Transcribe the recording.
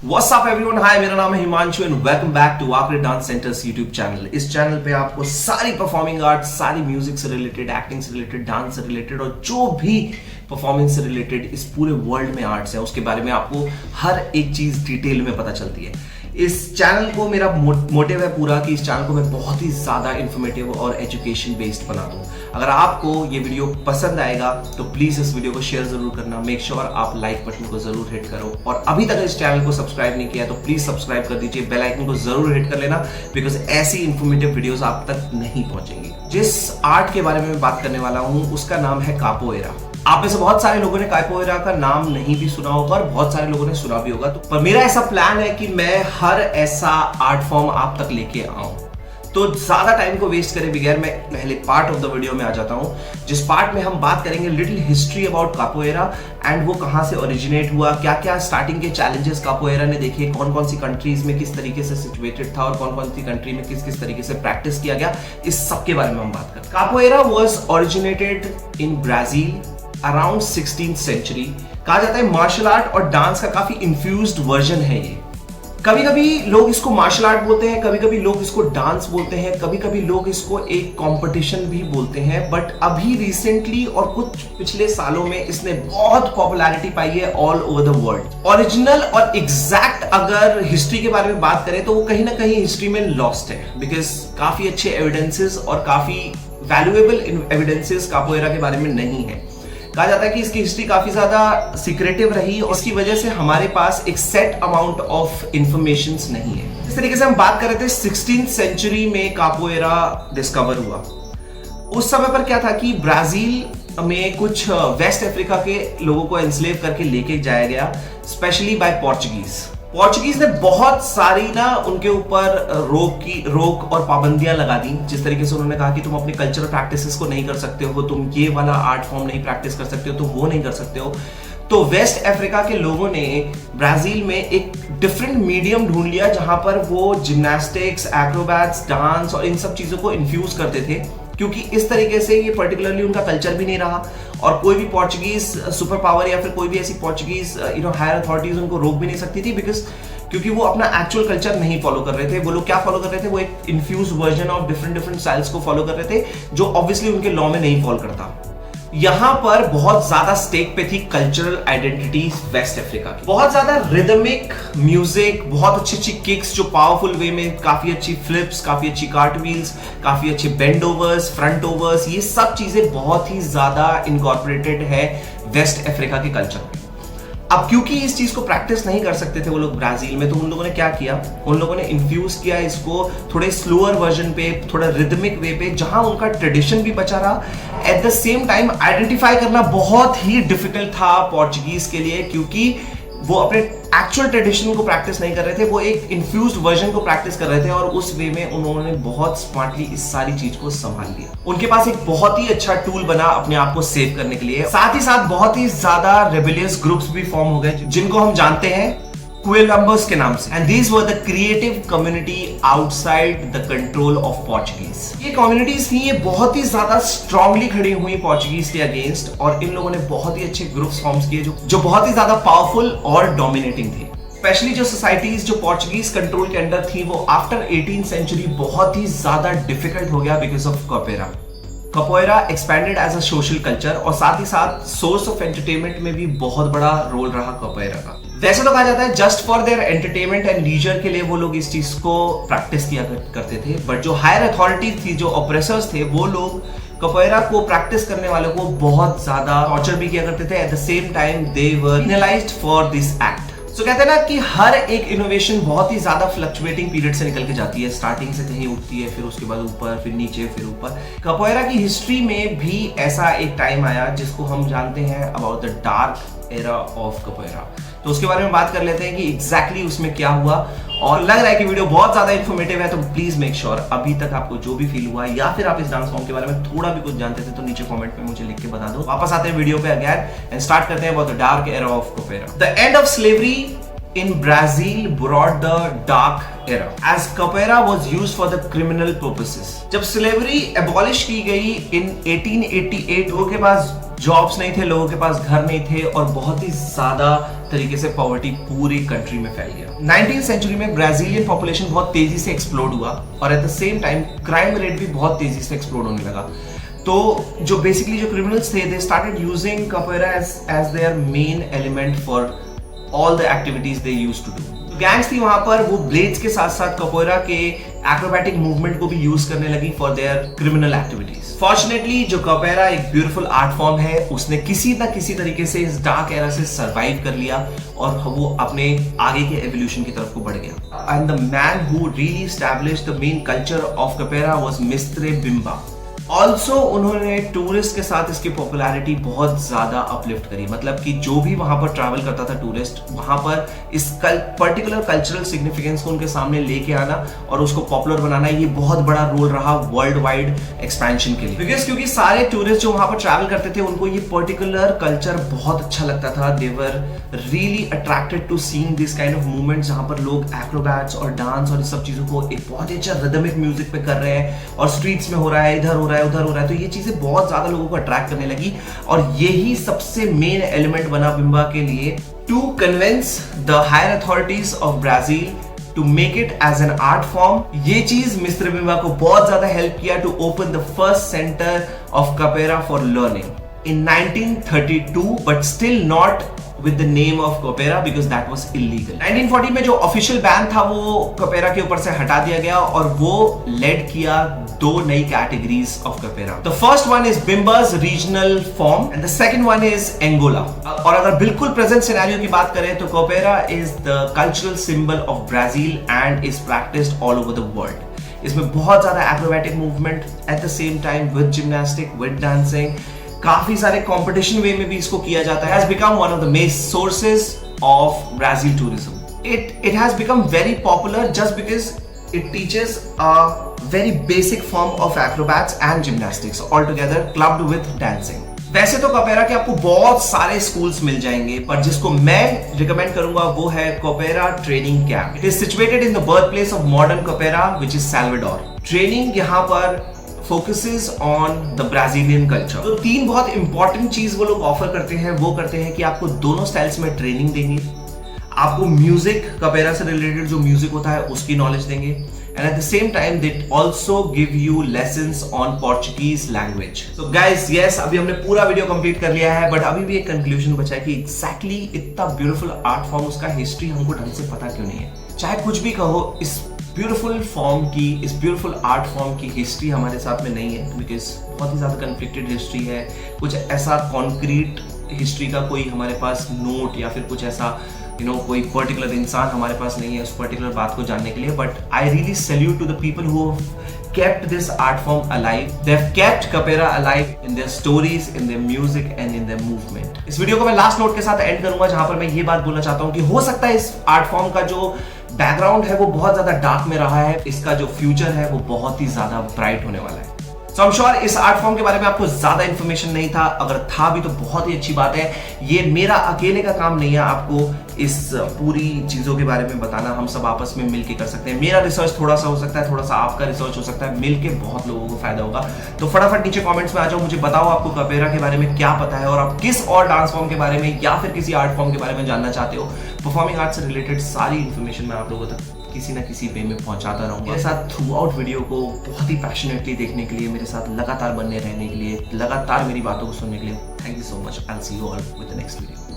What's up everyone? Hi, मेरा नाम है Himanshu and welcome back to Wakre dance centres YouTube channel. इस चैनल पे आपको सारी परफॉर्मिंग आर्ट, सारी म्यूजिक से रिलेटेड, एक्टिंग से रिलेटेड, डांस से रिलेटेड और जो भी परफॉर्मेंस से रिलेटेड इस पूरे वर्ल्ड में आर्ट्स है उसके बारे में आपको हर एक चीज डिटेल में पता चलती है। इस चैनल को मेरा मोटिव है पूरा कि इस चैनल को मैं बहुत ही ज़्यादा इन्फॉर्मेटिव और एजुकेशन बेस्ड बना दूँ। अगर आपको ये वीडियो पसंद आएगा तो प्लीज़ इस वीडियो को शेयर ज़रूर करना। मेक श्योर आप लाइक बटन को ज़रूर हिट करो और अभी तक इस चैनल को सब्सक्राइब नहीं किया तो प्लीज़ सब्सक्राइब कर दीजिए। बेल आइकन को ज़रूर हिट कर लेना बिकॉज ऐसी इन्फॉर्मेटिव वीडियोज़ आप तक नहीं पहुँचेंगी। जिस आर्ट के बारे में मैं बात करने वाला हूँ उसका नाम है कापोएरा। आप में से बहुत सारे लोगों ने कापोएरा का नाम नहीं भी सुना होगा और बहुत सारे लोगों ने सुना भी होगा। तो पर मेरा ऐसा प्लान है कि मैं हर ऐसा आर्ट फॉर्म आप तक लेके आऊं। तो ज्यादा टाइम को वेस्ट करे बगैर मैं पहले पार्ट ऑफ द वीडियो में आ जाता हूं, जिस पार्ट में हम बात करेंगे लिटिल हिस्ट्री अबाउट कापोएरा एंड वो कहां से ओरिजिनेट हुआ, क्या क्या स्टार्टिंग के चैलेंजेस कापोएरा ने देखे, कौन कौन सी कंट्रीज में किस तरीके से सिचुएटेड था और कौन कौन सी कंट्री में किस किस तरीके से प्रैक्टिस किया गया, इस सब के बारे में हम बात करें। Capoeira was originated in Brazil around 16th century. कहा जाता है मार्शल आर्ट और डांस का काफी इंफ्यूज्ड वर्जन है ये। कभी कभी लोग इसको मार्शल आर्ट बोलते हैं, कभी कभी लोग इसको डांस बोलते हैं, कभी कभी लोग इसको एक कंपटीशन भी बोलते हैं। बट अभी रिसेंटली और कुछ पिछले सालों में इसने बहुत पॉपुलैरिटी पाई है all over the world. Original और एग्जैक्ट अगर हिस्ट्री के बारे में बात करें तो वो कहीं ना कहीं हिस्ट्री में लॉस्ट है बिकॉज काफी अच्छे एविडेंसेस और काफी वैल्यूएबल एविडेंसेस कापोएरा के बारे में नहीं है। कहा जाता है कि इसकी हिस्ट्री काफी ज्यादा सीक्रेटिव रही और इसकी वजह से हमारे पास एक सेट अमाउंट ऑफ इंफॉर्मेशन नहीं है। इस तरीके से हम बात कर रहे थे 16th सेंचुरी में कापोएरा डिस्कवर हुआ। उस समय पर क्या था कि ब्राजील में कुछ वेस्ट अफ्रीका के लोगों को एनस्लेव करके लेके जाया गया, स्पेशली बाय पोर्चुगीज ने बहुत सारी ना उनके ऊपर रोक और पाबंदियां लगा दी। जिस तरीके से उन्होंने कहा कि तुम अपने कल्चरल प्रैक्टिसेस को नहीं कर सकते हो, तुम ये वाला आर्ट फॉर्म नहीं प्रैक्टिस कर सकते हो, तुम वो नहीं कर सकते हो। तो वेस्ट अफ्रीका के लोगों ने ब्राजील में एक डिफरेंट मीडियम ढूंढ लिया जहां पर वो जिम्नास्टिक्स, एक्रोबैट्स, डांस और इन सब चीजों को इन्फ्यूज करते थे, क्योंकि इस तरीके से ये पर्टिकुलरली उनका कल्चर भी नहीं रहा और कोई भी पोर्चुगीज सुपर पावर या फिर कोई भी ऐसी पोर्चुगीज हायर अथॉरिटीज उनको रोक भी नहीं सकती थी बिकॉज क्योंकि वो अपना एक्चुअल कल्चर नहीं फॉलो कर रहे थे। वो लोग क्या फॉलो कर रहे थे, वो एक infuse version of different styles को फॉलो कर रहे थे जो ऑब्वियसली उनके लॉ में नहीं फॉलो करता। यहां पर बहुत ज्यादा स्टेक पे थी कल्चरल आइडेंटिटी वेस्ट अफ्रीका की। बहुत ज्यादा रिदमिक म्यूजिक, बहुत अच्छी अच्छी किक्स जो पावरफुल वे में, काफी अच्छी फ्लिप्स, काफी अच्छी कार्टव्हील्स, काफी अच्छे बेंड ओवर्स, फ्रंट ओवर्स, ये सब चीजें बहुत ही ज्यादा इनकॉर्पोरेटेड है वेस्ट अफ्रीका के कल्चर में। अब क्योंकि इस चीज को प्रैक्टिस नहीं कर सकते थे वो लोग ब्राजील में, तो उन लोगों ने क्या किया, उन लोगों ने इन्फ्यूज किया इसको थोड़े स्लोअर वर्जन पे, थोड़ा रिदमिक वे पे, जहां उनका ट्रेडिशन भी बचा रहा। At the same time identify करना बहुत ही डिफिकल्ट था पोर्चुगीज के लिए, क्योंकि वो अपने एक्चुअल ट्रेडिशन को प्रैक्टिस नहीं कर रहे थे, वो एक इन्फ्यूज्ड वर्जन को प्रैक्टिस कर रहे थे और उस वे में उन्होंने बहुत स्मार्टली इस सारी चीज को संभाल लिया। उनके पास एक बहुत ही अच्छा टूल बना अपने आप को सेव करने के लिए। साथ ही साथ बहुत ही ज्यादा रेबेलियस ग्रुप्स भी फॉर्म हो गए जिनको हम जानते हैं क्विलम्बर्स के नाम से। And these were the creative community outside the control of Portuguese. ये कम्युनिटीज थी, ये बहुत ही ज्यादा स्ट्रांगली खड़ी हुई पोर्चुगीज के अगेंस्ट और इन लोगों ने बहुत ही अच्छे ग्रुप्स फॉर्म्स किए जो बहुत ही ज्यादा पावरफुल और डोमिनेटिंग थे। स्पेशली जो सोसाइटीज जो पोर्चुगीज कंट्रोल के अंडर थी वो आफ्टर 18th सेंचुरी बहुत ही ज्यादा डिफिकल्ट हो गया because of capoeira. Capoeira expanded as a social culture और साथ ही साथ सोर्स ऑफ एंटरटेनमेंट में भी बहुत बड़ा रोल रहा कापोएरा का। वैसे तो कहा जाता है just for their entertainment and leisure के लिए वो लोग इस चीज को प्रैक्टिस किया करते थे, बट जो हायर अथॉरिटी थी, जो ऑपरेसर्स थे, वो लोग कापोएरा को प्रैक्टिस करने वालों को बहुत ज्यादा टॉर्चर भी किया करते थे। At the same time they were penalised for this act. तो कहते हैं ना कि हर एक इनोवेशन बहुत ही ज्यादा फ्लक्चुएटिंग पीरियड से निकल के जाती है, स्टार्टिंग से कहीं उठती है, फिर उसके बाद ऊपर, फिर नीचे, फिर ऊपर। कापोएरा की हिस्ट्री में भी ऐसा एक टाइम आया जिसको हम जानते हैं about the dark era of capoeira. तो उसके बारे में बात कर लेते हैं कि एग्जैक्टली उसमें क्या हुआ। और लग रहा है कि वीडियो बहुत ज्यादा इन्फॉर्मेटिव है तो प्लीज मेक श्योर अभी तक आपको जो भी फील हुआ या फिर आप इस डांस फॉर्म के बारे में थोड़ा भी कुछ जानते थे तो नीचे कमेंट में मुझे लिख के बता दो। वापस आते हैं वीडियो पे अगेन एंड स्टार्ट करते हैं about the dark era of capoeira. The end of slavery in Brazil brought the dark era as capoeira was used for the criminal purposes. जब स्लेवरी एबॉलिश की गई in 1888, लोगों के पास jobs नहीं थे, लोगों के पास घर नहीं थे और बहुत ही ज्यादा तरीके से पॉवर्टी पूरी कंट्री में फैल गया। 19th सेंचुरी में ब्राजीलियन पॉपुलेशन बहुत तेजी से एक्सप्लोड हुआ और at the same time crime rate भी बहुत तेजी से एक्सप्लोड होने लगा। तो जो बेसिकली जो क्रिमिनल्स थे, they started using capoeira as their main element for all the activities they used to do. Gangs थी वहां पर, वो ब्लेड्स के साथ साथ कपोरा के एक्रोबैटिक मूवमेंट को भी यूज करने लगी for their criminal activities. Fortunately जो कपोरा एक ब्यूटीफुल आर्ट फॉर्म है, उसने किसी ना किसी तरीके से इस डार्क एरा से सरवाइव कर लिया और वो अपने आगे के एवोल्यूशन की तरफ को बढ़ गया। And the man who really established the main culture of capoeira was Mestre Bimba. Also उन्होंने टूरिस्ट के साथ इसकी पॉपुलैरिटी बहुत ज्यादा अपलिफ्ट करी, मतलब कि जो भी वहां पर ट्रैवल करता था टूरिस्ट, वहां पर इस पर्टिकुलर कल्चरल सिग्निफिकेंस को उनके सामने लेके आना और उसको पॉपुलर बनाना, ये बहुत बड़ा रोल रहा वर्ल्ड वाइड एक्सपेंशन के लिए। बिकॉज क्योंकि सारे टूरिस्ट जो वहां पर ट्रैवल करते थे, उनको ये पर्टिकुलर कल्चर बहुत अच्छा लगता था। They were really attracted to seeing this kind of movement, जहां पर लोग एक्रोबैट्स और डांस और इस सब चीजों को एक बहुत ही अच्छा रिदमिक म्यूजिक पे कर रहे हैं और स्ट्रीट्स में हो रहा है, इधर हो रहा है, उधर हो रहा है। तो ये चीजें बहुत ज्यादा लोगों को अट्रैक्ट करने लगी और यही सबसे मेन एलिमेंट बना बिम्बा के लिए to convince the higher authorities of Brazil to make it as an art form. ये चीज मिस्टर बिम्बा को बहुत ज्यादा हेल्प किया to open the first centre of capoeira for learning in 1932, but still not with the name of capoeira because that was illegal. 1940 में जो official ban था वो capoeira के ऊपर से हटा दिया गया और वो लेड किया दो नई categories of capoeira. The first one is Bimba's regional form and the second one is Angola. और अगर बिल्कुल प्रेजेंट सिनेरियो की बात करें तो capoeira is the cultural symbol of Brazil and is practiced all over the world. इसमें बहुत ज्यादा acrobatic movement at the same time with gymnastic, with dancing, काफी सारे कंपटीशन वे में भी इसको किया जाता है। Has become one of the main sources of Brazil tourism. It has become very popular just because it teaches a very basic form of acrobats and gymnastics all together clubbed with dancing. वैसे तो कपेरा के आपको बहुत सारे schools मिल जाएंगे, पर जिसको मैं रिकमेंड करूंगा वो है capoeira training camp. It is situated in the birth place of modern capoeira which is Salvador. Training यहाँ पर focuses on the Brazilian culture. तो तीन बहुत इंपॉर्टेंट चीज वो लोग ऑफर करते हैं। वो करते हैं कि आपको दोनों स्टाइल्स में ट्रेनिंग देंगे, आपको म्यूजिक कपेरा से रिलेटेड जो म्यूजिक होता है उसकी नॉलेज देंगे, and at the same time they also give you lessons on Portuguese language. So guys, yes, अभी हमने पूरा वीडियो कंप्लीट कर लिया है, बट अभी भी एक कंक्लूजन बचा है कि एग्जैक्टली इतना ब्यूटीफुल आर्ट फॉर्म, उसका हिस्ट्री हमको ढंग से पता क्यों नहीं है। चाहे कुछ भी कहो, इस ब्यूटीफुल फॉर्म की, इस ब्यूटीफुल आर्ट फॉर्म की हिस्ट्री हमारे साथ में नहीं है, बिकॉज बहुत ही ज़्यादा कन्फ्लिक्टेड हिस्ट्री है। कुछ ऐसा कॉन्क्रीट हिस्ट्री का कोई हमारे पास नोट या फिर कुछ ऐसा कोई पर्टिकुलर इंसान हमारे पास नहीं है उस पर्टिकुलर बात को जानने के लिए। But I really salute to the people who kept this art form alive. They've kept capoeira alive in their stories, in their music and in their movement. इस वीडियो को मैं लास्ट नोट के साथ एंड करूंगा, जहां पर मैं ये बात बोलना चाहता हूं कि हो सकता है इस आर्ट फॉर्म का जो बैकग्राउंड है वो बहुत ज्यादा डार्क में रहा है, इसका जो फ्यूचर है वो बहुत ही ज्यादा ब्राइट होने वाला है। So I'm sure इस आर्ट फॉर्म के बारे में आपको ज्यादा इंफॉर्मेशन नहीं था, अगर था भी तो बहुत ही अच्छी बात है। ये मेरा अकेले का काम नहीं है आपको इस पूरी चीजों के बारे में बताना, हम सब आपस में मिलके कर सकते हैं। मेरा रिसर्च थोड़ा सा हो सकता है, थोड़ा सा आपका रिसर्च हो सकता है, मिलके बहुत लोगों को फायदा होगा। तो फटाफट नीचे कमेंट्स में आ जाओ, मुझे बताओ आपको कपेरा के बारे में क्या पता है और आप किस और डांस फॉर्म के बारे में या फिर किसी आर्ट फॉर्म के बारे में जानना चाहते हो। परफॉर्मिंग आर्ट से रिलेटेड सारी इन्फॉर्मेशन मैं आप लोगों तक किसी ना किसी वे में पहुंचाता रहूंगा। मेरे साथ थ्रू आउट वीडियो को बहुत ही पैशनेटली देखने के लिए, मेरे साथ लगातार बने रहने के लिए, लगातार मेरी बातों को सुनने के लिए, thank you so much. I will see you all with the next video.